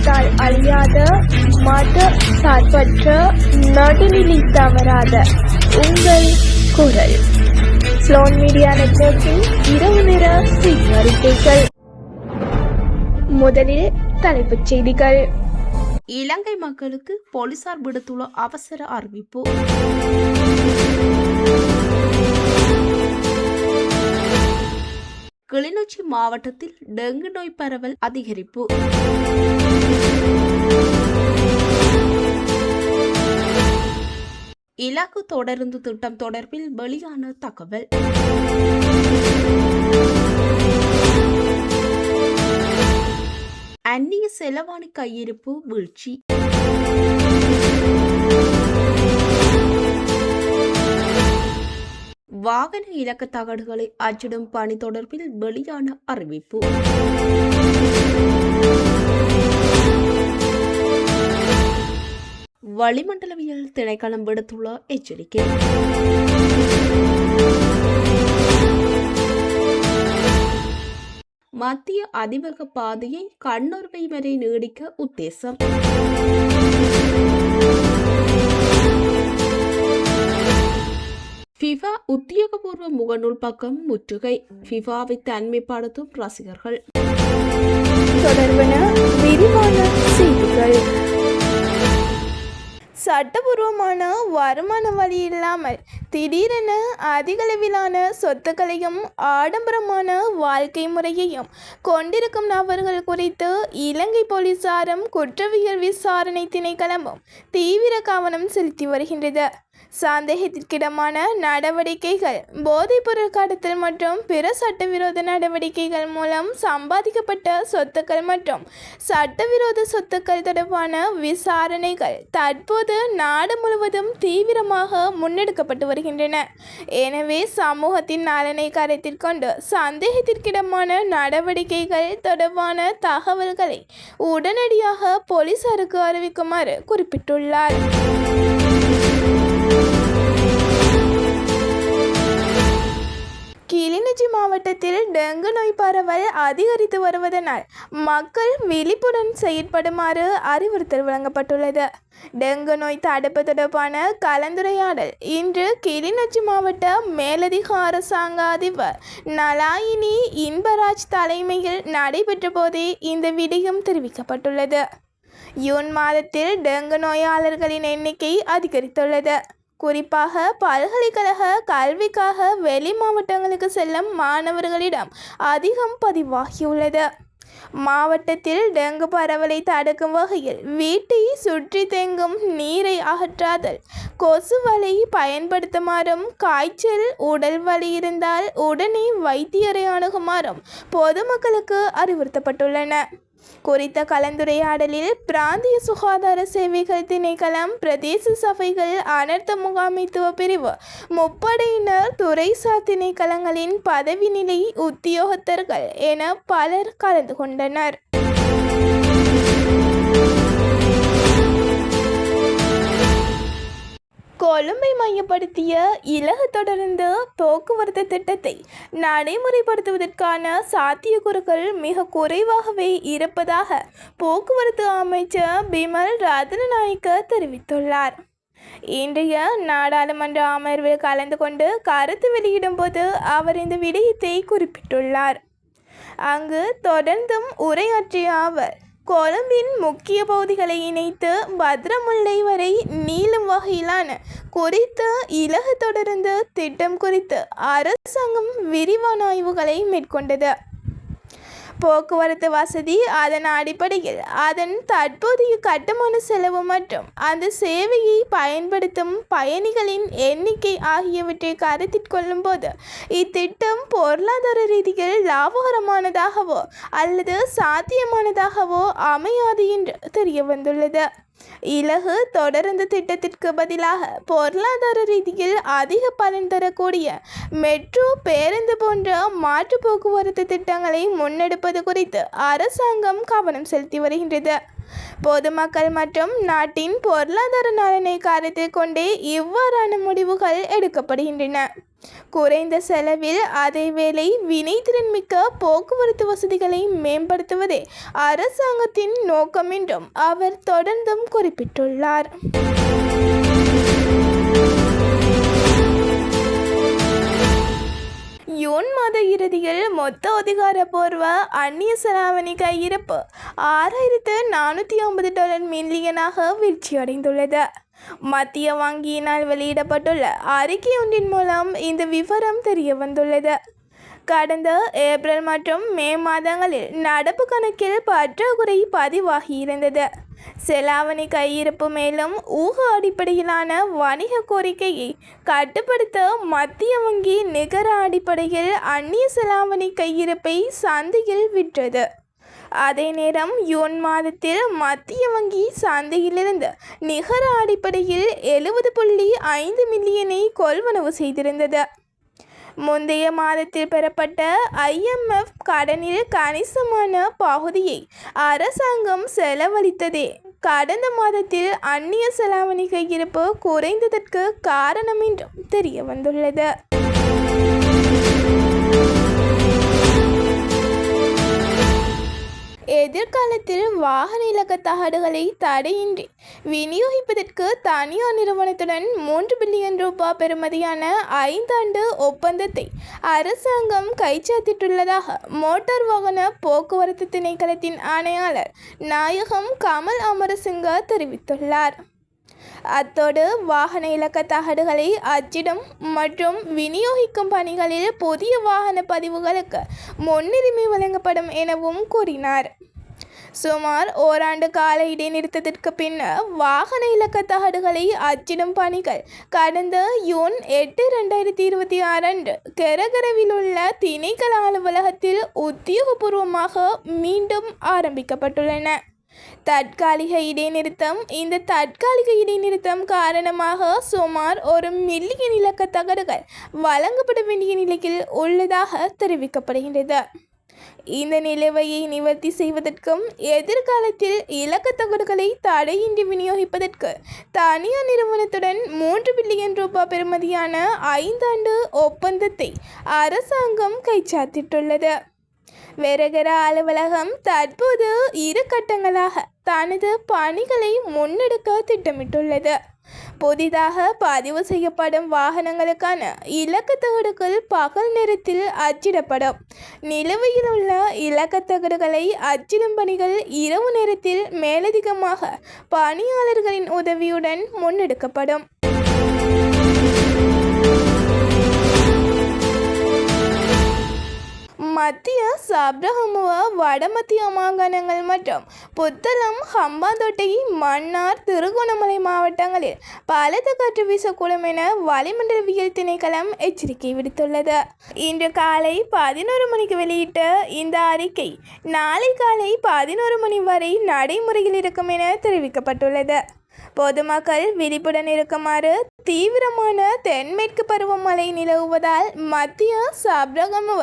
காலத்தால் அழியாத மத சார்பற்ற நடுநிலை தவறாத உங்கள் குரல். ஸ்லோன் மீடியா நெட்வொர்க்கின் இரவு நேர செய்தி அறிக்கைகள். முதலில் தலைப்புச் செய்திகள். இலங்கை மக்களுக்கு போலீசார் விடுத்துள்ள அவசர அறிவிப்பு. கிளிநொச்சி மாவட்டத்தில் டெங்கு நோய் பரவல் அதிகரிப்பு. இலக்கு தொடருந்து திட்டம் தொடர்பில் வெளியான தகவல். அந்நிய செலவாணி கையிருப்பு வீழ்ச்சி. வாகன இலக்க தகடுகளை அச்சிடும் பணி தொடர்பில் வெளியான அறிவிப்பு. வளிமண்டலவியல் திணைக்களம் விடுத்துள்ள எச்சரிக்கை. மத்திய அதிவேக பாதையை கண்ணூர்வை வரை நீடிக்க உத்தேசம். ஃபிஃபா உத்தியோகபூர்வ முகநூல் பக்கம் முற்றுகை. ஃபிஃபாவை தனிமைப்படுத்தும் ரசிகர்கள். தொடர்பான விரிவான செய்திகள். சட்டபூர்வமான வருமான வழி இல்லாமல் திடீரென அதிகளவிலான சொத்துக்களையும் ஆடம்பரமான வாழ்க்கை முறையையும் கொண்டிருக்கும் நபர்கள் குறித்து இலங்கை போலீசாரும் குற்றவியல் விசாரணை திணைக்களமும் தீவிர கவனம் செலுத்தி வருகின்றது. சந்தேகத்திற்கிடமான நடவடிக்கைகள், போதைப்பொருள் கடத்தல் மற்றும் பிற சட்டவிரோத நடவடிக்கைகள் மூலம் சம்பாதிக்கப்பட்ட சொத்துக்கள் மற்றும் சட்டவிரோத சொத்துக்கள் தொடர்பான விசாரணைகள் தற்போது நாடு முழுவதும் தீவிரமாக முன்னெடுக்கப்பட்டு வருகின்றன. எனவே சமூகத்தின் நலனை கருத்தில் கொண்டு சந்தேகத்திற்கிடமான நடவடிக்கைகள் தொடர்பான தகவல்களை உடனடியாக போலீசாருக்கு அறிவிக்குமாறு குறிப்பிட்டுள்ளார். கிளிநொச்சி மாவட்டத்தில் டெங்கு நோய் பரவல் அதிகரித்து வருவதனால் மக்கள் விழிப்புடன் செயற்படுமாறு அறிவுறுத்தல் வழங்கப்பட்டுள்ளது. டெங்கு நோய் தடுப்பு தொடர்பான கலந்துரையாடல் இன்று கிளிநொச்சி மாவட்ட மேலதிக அரசாங்க அதிபர் நலாயினி இன்பராஜ் தலைமையில் நடைபெற்ற போதே இந்த விடயம் தெரிவிக்கப்பட்டுள்ளது. ஜூன் மாதத்தில் டெங்கு நோயாளர்களின் எண்ணிக்கை அதிகரித்துள்ளது. குறிப்பாக பல்கலைக்கழக கல்விக்காக வெளி மாவட்டங்களுக்கு செல்லும் மாணவர்களிடம் அதிகம் பதிவாகியுள்ளது. மாவட்டத்தில் டெங்கு பரவலை தடுக்கும் வகையில் வீட்டை சுற்றி தேங்கும் நீரை அகற்றாதல், கொசு வலை பயன்படுத்துமாறும், காய்ச்சல் உடல் வலி இருந்தால் உடனே வைத்தியரை அணுகுமாறும் பொதுமக்களுக்கு அறிவுறுத்தப்பட்டுள்ளன. குறித்த கலந்துரையாடலில் பிராந்திய சுகாதார சேவைகள் திணைக்களம், பிரதேச சபைகள், அனர்த்த முகாமைத்துவ பிரிவு, முப்படையினர், துறைசார் திணைக்களங்களின் பதவி நிலை உத்தியோகத்தர்கள் என பலர் கலந்து கொண்டனர். கொழும்பை மையப்படுத்திய இலகு தொடர்ந்து போக்குவரத்து திட்டத்தை நடைமுறைப்படுத்துவதற்கான சாத்தியக்கூறுகள் மிக குறைவாகவே இருப்பதாக போக்குவரத்து அமைச்சர் பிமல் ரத்னநாயக்க தெரிவித்துள்ளார். இன்றைய நாடாளுமன்ற அமர்வில் கலந்து கொண்டு கருத்து வெளியிடும் போது அவர் இந்த விடயத்தை குறிப்பிட்டுள்ளார். அங்கு தொடர்ந்தும் உரையாற்றிய அவர், கொழும்பின் முக்கிய பகுதிகளை இணைத்து பத்ரமுல்லை வரை நீளும் வகையிலான குறித்த இலகு தொடர்ந்து திட்டம் குறித்து அரசாங்கம் விரிவான ஆய்வுகளை மேற்கொண்டது. போக்குவரத்து வசதி, அதன் அடிப்படையில் அதன் தற்போதைய கட்டுமான செலவு மற்றும் அந்த சேவையை பயன்படுத்தும் பயணிகளின் எண்ணிக்கை ஆகியவற்றை கருத்தில் கொள்ளும் போது இத்திட்டம் பொருளாதார ரீதியில் லாபகரமானதாகவோ அல்லது சாத்தியமானதாகவோ அமையாது என்று தெரிய வந்துள்ளது. இலகு தொடர்ந்து திட்டத்திற்கு பதிலாக பொருளாதார ரீதியில் அதிக பலன் தரக்கூடிய மெட்ரோ, பேருந்து போன்ற மாற்று போக்குவரத்து திட்டங்களை முன்னெடுப்பது குறித்து அரசாங்கம் கவனம் செலுத்தி வருகின்றது. பொதுமக்கள் மற்றும் நாட்டின் பொருளாதார நலனை கருத்தில் கொண்டே இவ்வாறான முடிவுகள் எடுக்கப்படுகின்றன. குறைந்த செலவில் அதேவேளை வினைத்திறன் மிக்க போக்குவரத்து வசதிகளை மேம்படுத்துவதே அரசாங்கத்தின் நோக்கம் என்றும் அவர் தொடர்ந்தும் குறிப்பிட்டுள்ளார். ஜூன் மாத இறுதியில் மொத்த அதிகாரப்பூர்வ அந்நிய செலாவணி கையிருப்பு $6,450 மில்லியனாக வீழ்ச்சியடைந்துள்ளது. மத்திய வங்கியினால் வெளியிடப்பட்டுள்ள அறிக்கை ஒன்றின் மூலம் இந்த விவரம் தெரிய வந்துள்ளது. கடந்த ஏப்ரல் மற்றும் மே மாதங்களில் நடப்பு கணக்கில் பற்றாக்குறை பதிவாகியிருந்தது. செலாவணி கையிருப்பு மேலும் ஊக அடிப்படையிலான வணிக கோரிக்கையை கட்டுப்படுத்த மத்திய வங்கி நிகர அடிப்படையில் அந்நிய செலாவணி கையிருப்பை சந்தையில் விற்றது. அதே நேரம் ஜூன் மாதத்தில் மத்திய வங்கி சந்தையிலிருந்து நிகர அடிப்படையில் 70.5 மில்லியனை கொள்வனவு செய்திருந்தது. முந்தைய மாதத்தில் பெறப்பட்ட IMF கடனில் கணிசமான பகுதியை அரசாங்கம் செலவழித்ததே கடந்த மாதத்தில் அந்நிய செலாவணி கையிருப்பு குறைந்ததற்கு காரணம் என்றும் தெரிய வந்துள்ளது. எதிர்காலத்தில் வாகன இலக்க தகடுகளை தடையின்றி விநியோகிப்பதற்கு தனியார் நிறுவனத்துடன் $3 பில்லியன் பெறுமதியான 5 ஆண்டு ஒப்பந்தத்தை அரசாங்கம் கைச்சாத்திட்டுள்ளதாக மோட்டார் வாகன போக்குவரத்து திணைக்களத்தின் ஆணையாளர் நாயகம் கமல் அமரசிங்க தெரிவித்துள்ளார். அத்தோடு வாகன இலக்க தகடுகளை அச்சிடும் மற்றும் விநியோகிக்கும் பணிகளில் புதிய வாகன பதிவுகளுக்கு முன்னுரிமை வழங்கப்படும் எனவும் கூறினார். சுமார் ஓராண்டு கால இடைநிறுத்தத்திற்கு பின்னர் வாகன இலக்க தகடுகளை அச்சிடும் பணிகள் கடந்த ஜூன் 8, 2026 அன்று கெரகரவில் உள்ள திணைக்கள அலுவலகத்தில் உத்தியோகபூர்வமாக மீண்டும் ஆரம்பிக்கப்பட்டுள்ளன. இந்த தற்காலிக இடைநிறுத்தம் காரணமாக சுமார் 1 மில்லியன் இலக்க தகடுகள் வழங்கப்பட வேண்டிய நிலையில் உள்ளதாக தெரிவிக்கப்படுகின்றது. இந்த நிலைமையை நிவர்த்தி செய்வதற்கும் எதிர்காலத்தில் இலக்க தகடுகளை தடையின்றி விநியோகிப்பதற்கு தனியார் நிறுவனத்துடன் $3 பில்லியன் பெறுமதியான 5 ஆண்டு ஒப்பந்தத்தை அரசாங்கம் கைச்சாத்திட்டுள்ளது. வெரகர அலுவலகம் தற்போது 2 கட்டங்களாக தனது பணிகளை முன்னெடுக்க திட்டமிட்டுள்ளது. புதிதாக பதிவு செய்யப்படும் வாகனங்களுக்கான இலக்க தகடுகள் பகல் நேரத்தில் அச்சிடப்படும். நிலுவையில் உள்ள இலக்க தகடுகளை அச்சிடும் பணிகள் இரவு நேரத்தில் மேலதிகமாக பணியாளர்களின் உதவியுடன் முன்னெடுக்கப்படும். மத்திய சப்ரகமுவ வடமத்திய மாகாணங்கள் மற்றும் புத்தளம், ஹம்பாந்தோட்டை, மன்னார், திருகோணமலை மாவட்டங்களில் பலத்த காற்று வீசக்கூடும் என வளிமண்டலவியல் திணைக்களம் எச்சரிக்கை விடுத்துள்ளது. இன்று காலை 11 மணிக்கு வெளியிட்ட இந்த அறிக்கை நாளை காலை 11 மணி வரை நடைமுறையில் இருக்கும் என தெரிவிக்கப்பட்டுள்ளது. பொதுமக்கள் விழிப்புடன் இருக்குமாறு தீவிரமான தென்மேற்கு பருவமழை நிலவுவதால் மத்திய சப்ரகமுவ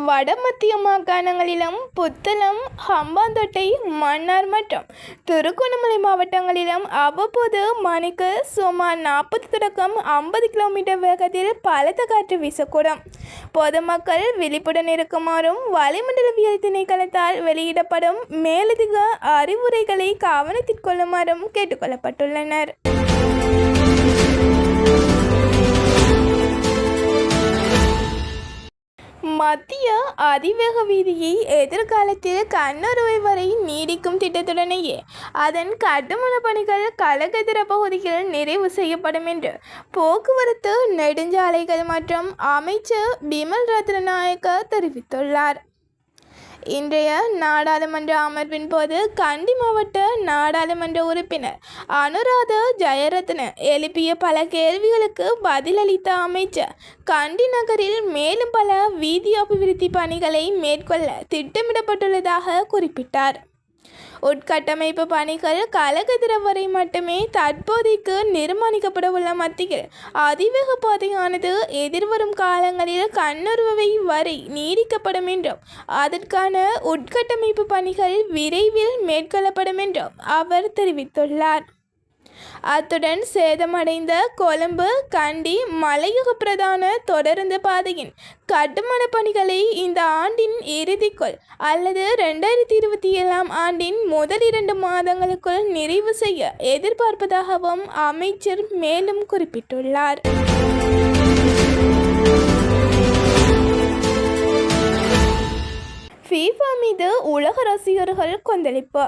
வடமத்திய மாகாணங்களிலும் புத்தளம், ஹம்பாந்தோட்டை, மன்னார் மற்றும் திருகோணமலை மாவட்டங்களிலும் அவ்வப்போது மணிக்கு சுமார் 40 தொடக்கம் 50 கிலோமீட்டர் வேகத்தில் பலத்த காற்று வீசக்கூடும். பொதுமக்கள் விழிப்புடன் இருக்குமாறும் வளிமண்டலவியல் திணைக்களத்தால் வெளியிடப்படும் மேலதிக அறிவுரைகளை கவனத்தில் கொள்ளுமாறும் கேட்டுக்கொள்ளப்பட்டுள்ளனர். மத்திய அதிவேக வீதியை எதிர்காலத்தில் கண்ணறுவை வரை நீடிக்கும் திட்டத்துடனேயே அதன் கட்டுமான பணிகள் கலகதிர பகுதியில் நிறைவு செய்யப்படும் என்று போக்குவரத்து நெடுஞ்சாலைகள் மற்றும் அமைச்சர் பிமல் ரத்நாயக்க தெரிவித்துள்ளார். இன்றைய நாடாளுமன்ற அமர்வின் போது கண்டி மாவட்ட நாடாளுமன்ற உறுப்பினர் அனுராத ஜெயரத்ன எழுப்பிய பல கேள்விகளுக்கு பதிலளித்த அமைச்சர் கண்டி நகரில் மேலும் பல வீதி அபிவிருத்தி பணிகளை மேற்கொள்ள திட்டமிடப்பட்டுள்ளதாக குறிப்பிட்டார். உட்கட்டமைப்பு பணிகள் கலகதிர வரை மட்டுமே தற்போதைக்கு நிர்மாணிக்கப்பட உள்ள மத்தியில் அதிவேக பாதையானது எதிர்வரும் காலங்களில் கண்ணறுவை வரை நீடிக்கப்படும் என்றும் அதற்கான உட்கட்டமைப்பு பணிகள் விரைவில் மேற்கொள்ளப்படும் என்றும் அவர் தெரிவித்துள்ளார். அத்துடன் சேதமடைந்த கொழும்பு கண்டி மலையக பிரதான தொடருந்து பாதையின் கட்டுமான பணிகளை இந்த ஆண்டின் இறுதிக்குள் அல்லது 2027 ஆண்டின் முதல் 2 மாதங்களுக்குள் நிறைவு செய்ய எதிர்பார்ப்பதாகவும் அமைச்சர் மேலும் குறிப்பிட்டுள்ளார். ஃபீஃபா மீது உலக ரசிகர்கள் கொந்தளிப்பு.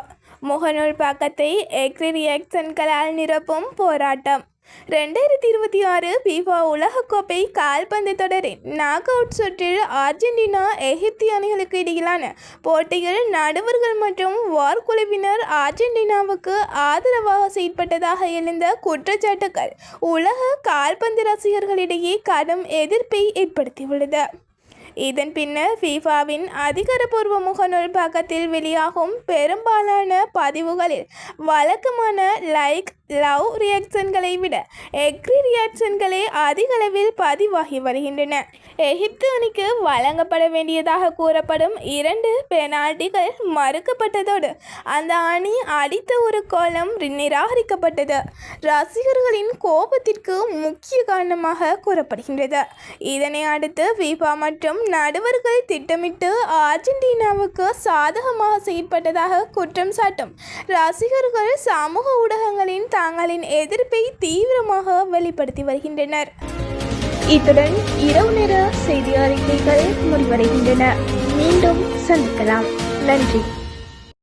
முகநூல் பக்கத்தை எக்ரி ரியாக்ஷன்களால் நிரப்பும் போராட்டம். 2026 ஃபீஃபா உலகக்கோப்பை கால்பந்து தொடரின் நாக் அவுட் சுற்றில் அர்ஜென்டினா எகிப்து அணிகளுக்கு இடையிலான போட்டியில் நடுவர்கள் மற்றும் வார் குழுவினர் அர்ஜென்டினாவுக்கு ஆதரவாக செயல்பட்டதாக எழுந்த குற்றச்சாட்டுகள் உலக கால்பந்து ரசிகர்களிடையே கடும் எதிர்ப்பை ஏற்படுத்தியுள்ளது. இதன் பின்னர் ஃபீஃபாவின் அதிகாரப்பூர்வ முகநூல் பக்கத்தில் வெளியாகும் பெரும்பாலான பதிவுகளில் வழக்கமான லைக் லவ் ரியாக்ஷன்களை விட எக்ரி ரியாக்ஷன்களே அதிக அளவில் பதிவாகி வருகின்றன. எகிப்து அணிக்கு வழங்கப்பட வேண்டியதாக கூறப்படும் 2 பெனால்டிகள் மறுக்கப்பட்டதோடு அந்த அணி அடித்த ஒரு கோலம் நிராகரிக்கப்பட்டது ரசிகர்களின் கோபத்திற்கு முக்கிய காரணமாக கூறப்படுகின்றது. இதனை அடுத்து ஃபீஃபா மற்றும் நடுவர்கள் திட்டமிட்டு அர்ஜென்டினாவுக்கு சாதகமாக செயல்பட்டதாக குற்றம் சாட்டும் ரசிகர்கள் சமூக ஊடகங்களின் தங்களின் எதிர்ப்பை தீவிரமாக வெளிப்படுத்தி வருகின்றனர். இத்துடன் இரவு நேர செய்தி அறிக்கைகள் முடிவடைகின்றன. மீண்டும் சந்திக்கலாம். நன்றி.